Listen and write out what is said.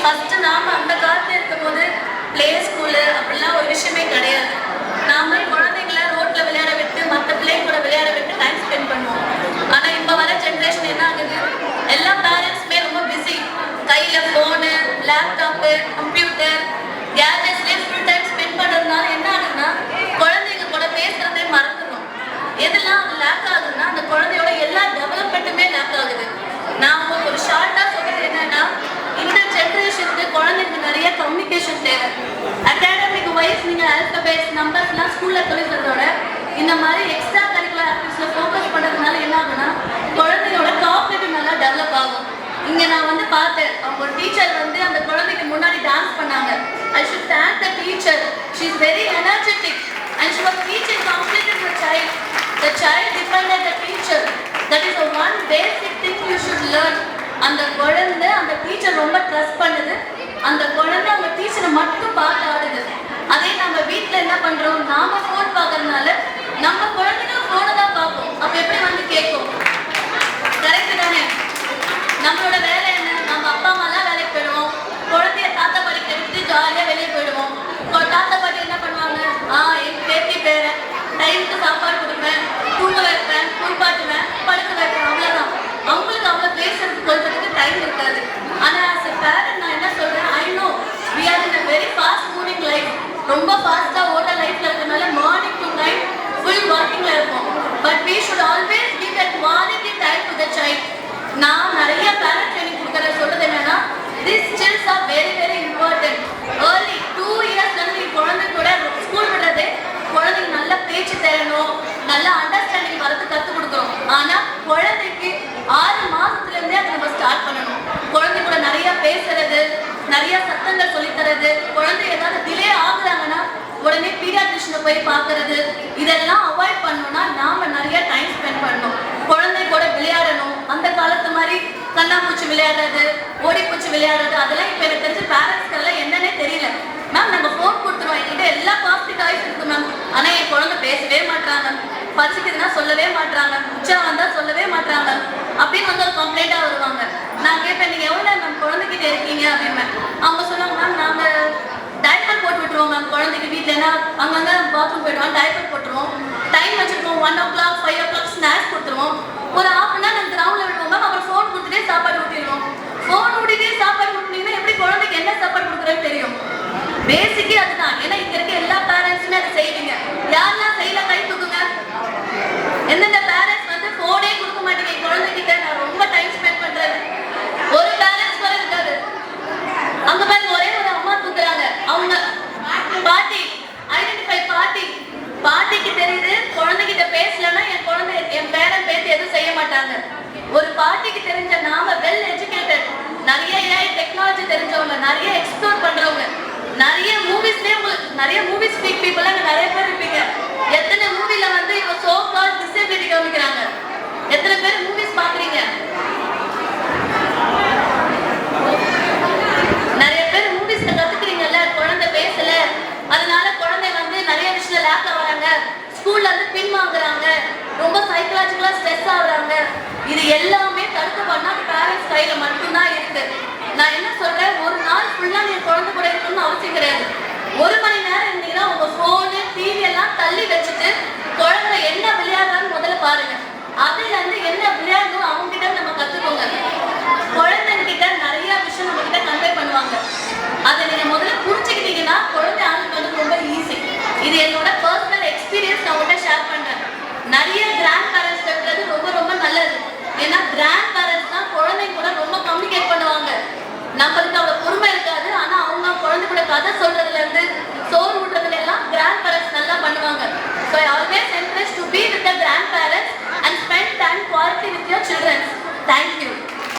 First நாம அந்த காலத்துல இருக்கும்போது பிளே ஸ்கூலு அப்படிலாம் ஒரு விஷயமே கிடையாது. நாம குழந்தைங்கள ரோட்ல விளையாட விட்டு மற்ற பிள்ளைங்க கூட விளையாட விட்டு டைம் ஸ்பெண்ட் பண்ணுவோம். ஆனா இப்ப வர ஜென்ரேஷன் என்ன ஆகுது, எல்லா பேரண்ட்ஸுமே ரொம்ப பிஸி. கையில போனு, லேப்டாப்பு, கம்ப்யூட்டர், கேஜெட்ஸ்லேயே ஃபுல் டைம் ஸ்பெண்ட் பண்றதுனால என்ன ஆகுதுன்னா குழந்தைங்க கூட பேசுறதே மறந்துடும். எதெல்லாம் அது லேக் ஆகுதுன்னா அந்த குழந்தையோட எல்லா டெவலப்மெண்ட்டுமே லேக் ஆகுது. நான் ஒரு ஷார்ட்டா சொல்றது என்னன்னா, இந்த ஜென்ரேஷனுக்கு குழந்தைங்க நிறைய கம்யூனிகேஷன் தேவை. அகாடமிக் வைஸ் நீங்க ஆல்பபெட்ஸ் நம்பர்ஸ்லாம் ஸ்கூல்ல சொல்லி தரதோட இந்த மாதிரி எக்ஸ்ட்ரா கரிக்குலர் ஆக்டிவிட்டிஸ்ல ஃபோக்கஸ் பண்றதுனால என்ன ஆகுனா குழந்தையோட காக்னிட்டிவ் நல்லா டெவலப் ஆகும். இங்க நான் வந்து பார்த்தேன், அவங்க ஒரு டீச்சர் வந்து அந்த குழந்தைக்கு முன்னாடி டான்ஸ் பண்ணாங்க. I should thank the teacher. She is very energetic and she was teaching completely to the child. The child depended the teacher. That is the one basic thing you should learn. அந்த குழந்தை அந்த teacher ரொம்ப trust பண்ணுது. அந்த குழந்தை அவங்க டீச்சரை மட்டும் பார்த்து ஆடுது. அதே நம்ம வீட்டில் என்ன பண்றோம், நாம ஃபோன் பார்க்கறதுனால நம்ம குழந்தைங்க ஃபோனை தான் பார்ப்போம். அப்ப எப்படி வந்து கேட்கும்? கரெக்ட் தானே? நம்மளோட வேலை என்ன, நம்ம அப்பா அம்மாலாம் வேலைக்கு போயிடுவோம், குழந்தைய தாத்தா பாட்டிக்கிட்ட விட்டு ஜாலியாக வெளியே போயிடுவோம். தாத்தா பாட்டி என்ன பண்ணுவாங்க, என் பேத்தி பேர டைமுக்கு சாப்பாடு கொடுப்பேன், தூங்க வைப்பேன், குளிப்பாட்டுவேன், படுக்க வைப்பேன், அவ்வளோதான். அவங்களுக்கு அவ்வளோ பேசுறதுக்கு கொள்றதுக்கு டைம் இருக்காது. ஆனால் ஆஸ் எ பேரண்ட் நான் என்ன சொல்றேன், I know we are in a very fast moving life. ரொம்ப ஃபாஸ்ட்டாக ஓட்ட லைஃப்ல இருக்கனால மார்னிங் டு நைட் ஃபுல் ஒர்க்கிங்ல இருப்போம். But we should always give that quality time to the child. நான் நிறைய பேரண்ட் ட்ரைனிங் கொடுக்குற சொல்றது என்னன்னா, this skills are very very important. Early 2 இயர்ஸ்ல இருந்து குழந்தை கூட ஸ்கூல் விடுறதே குழந்தைக்கு நல்ல பேச்சு தரணும், நல்ல அண்டர்ஸ்டாண்டிங் வரது கற்றுக் கொடுக்குறோம். ஆனா குழந்தைக்கு 6 மாசத்துல இருந்தே அதை நம்ம ஸ்டார்ட் பண்ணணும். குழந்தை கூட நிறைய பேசுறது, நிறைய சத்தங்கள் சொல்லித்தரது, குழந்தை ஏதாவது டிலே ஆகுறாங்கன்னா உடனே பீடியாட்ரிஷனை போய் பார்க்கறது, இதெல்லாம் அவாய்ட் பண்ணணும்னா நாம நிறைய டைம் ஸ்பெண்ட் பண்ணணும். குழந்தை கூட விளையாடணும். அந்த காலத்து மாதிரி கண்ணாமூச்சி விளையாடுறது, ஓடிப்பூச்சி விளையாடுறது, அதெல்லாம் இப்போ எனக்கு தெரிஞ்ச பேரண்ட்ஸ்க்கெல்லாம் என்னன்னே தெரியல. மேம் நம்ம ஃபோன் கொடுத்துருவோம், என்கிட்ட எல்லா பாசிட்டிவ் டாய்ஸ் இருக்கு மேம், ஆனால் என் குழந்தை பேசவே மாட்டாங்க, பசிக்குதுன்னா சொல்லவே மாட்டாங்க, உச்சா வந்தால் சொல்லவே மாட்டாங்க அப்படின்னு வந்து ஒரு கம்ப்ளைண்ட்டாக வருவாங்க. நான் கேட்பேன், நீங்கள் எவ்வளோ மேம் குழந்தைகிட்ட இருக்கீங்க அப்படின்னு. அவங்க சொல்லுவாங்க, மேம் நாங்கள் டைப்பர் போட்டு விட்டுருவோம் மேம் குழந்தைக்கு வீட்டில், ஏன்னா அங்கங்கே பாத்ரூம் போயிடுவோம், டைப்பர் போட்டுருவோம், டைம் வச்சுருக்கோம், 1 o'clock 5 o'clock ஸ்நாக்ஸ் கொடுத்துருவோம், ஒரு ½ mn நம்ம கிரவுண்டில் விடுவோம் மேம், அப்புறம் ஃபோன் கொடுத்துட்டே சாப்பாடு ஊட்டிடுவோம். ஃபோன் ஊட்டிட்டே சாப்பாடு கொடுத்தீங்கன்னா எப்படி குழந்தைக்கு என்ன சாப்பாடு கொடுக்குறேன்னு தெரியும்? பேசிக்கே அதுதான். ஏன்னா இங்க இருக்க எல்லா பேரண்ட்ஸுமே அதை செய்வீங்க. யாரெல்லாம் செய்யல கை தூக்குங்க. எந்தெந்த பேரண்ட்ஸ் வந்து ஃபோனே கொடுக்க மாட்டீங்க குழந்தைகிட்ட, நான் ரொம்ப டைம் ஸ்பெண்ட் பண்றேன். ஒரு பேரண்ட்ஸ் கூட இருக்காது. அங்க பாருங்க, ஒரே ஒரு அம்மா தூக்குறாங்க, அவங்க பாட்டி ஐடென்டிஃபை பாட்டிக்கு தெரியுது குழந்தைகிட்ட பேசலன்னா என் குழந்தை என் பேரன் பேத்தி எதுவும் செய்ய மாட்டாங்க. ஒரு பாட்டிக்கு தெரிஞ்ச நாம வெல் எஜுகேட்டட், நிறைய ஏஐ டெக்னாலஜி தெரிஞ்சவங்க, நிறைய எக்ஸ்ப்ளோர் பண்றவங்க, நிறைய மூவிஸ்லயே உங்களுக்கு நிறைய மூவி ஸ்பீக் பீப்புள் அங்க நிறைய பேர் இருப்பீங்க. எத்தனை மூவில வந்து இவங்க சோ கால் டிசேபிலிட்டி காமிக்கிறாங்க, எத்தனை பேர் மூவிஸ் பாக்குறீங்க? நிறைய பேர் மூவிஸ்ல கத்துக்கிறீங்கல்ல, குழந்தை பேசல அதனால குழந்தை வந்து நிறைய விஷயத்துல லேப்ல வராங்க, ஸ்கூல்ல வந்து பின் வாங்குறாங்க, ரொம்ப சைக்கலாஜிக்கலா ஸ்ட்ரெஸ் ஆகுறாங்க. இது எல்லாமே தடுக்க பண்ணா பேரண்ட்ஸ் கையில மட்டும்தான் இருக்கு. நான் என்ன சொல்றேன், ஒரு நாள் ஃபுல்லா நீ குழந்தை கூட இருக்கணும்னு அவசியம் கிடையாது. 1 மணி நேரம் இருந்தீங்கன்னா உங்க போனு டிவி எல்லாம் தள்ளி வச்சுட்டு குழந்தை என்ன விளையாடுறான்னு முதல்ல பாருங்க. அதுல இருந்து என்ன விளையாடணும் அவங்க கிட்ட நம்ம கத்துக்கோங்க. குழந்தைகிட்ட நிறைய விஷயம் நம்ம கிட்ட கன்வே பண்ணுவாங்க, அதை நீங்க முதல்ல புரிஞ்சுக்கிட்டீங்கன்னா குழந்தை ஆளுக்கு வந்து ரொம்ப ஈஸி. இது என்னோட பர்சனல் எக்ஸ்பீரியன்ஸ் நான் உங்கள்கிட்ட ஷேர் பண்றேன். நிறைய கிராண்ட் பேரண்ட்ஸ் இருக்கிறது ரொம்ப ரொம்ப நல்லது. ஏன்னா கிராண்ட் பேரண்ட்ஸ் தான் குழந்தைங்க கூட ரொம்ப கம்யூனிகேட் பண்ணுவாங்க. நம்மளுக்கு அவ்வளவு பொறுமை இருக்காது, ஆனா அவங்க குழந்தை கூட கதை சொல்றதுல இருந்து சோறு ஊட்டுறதுல எல்லாம் கிராண்ட் பேரண்ட்ஸ் நல்லா பண்ணுவாங்க. So I always encourage to be with the grandparents and spend time quality with your children. Thank you.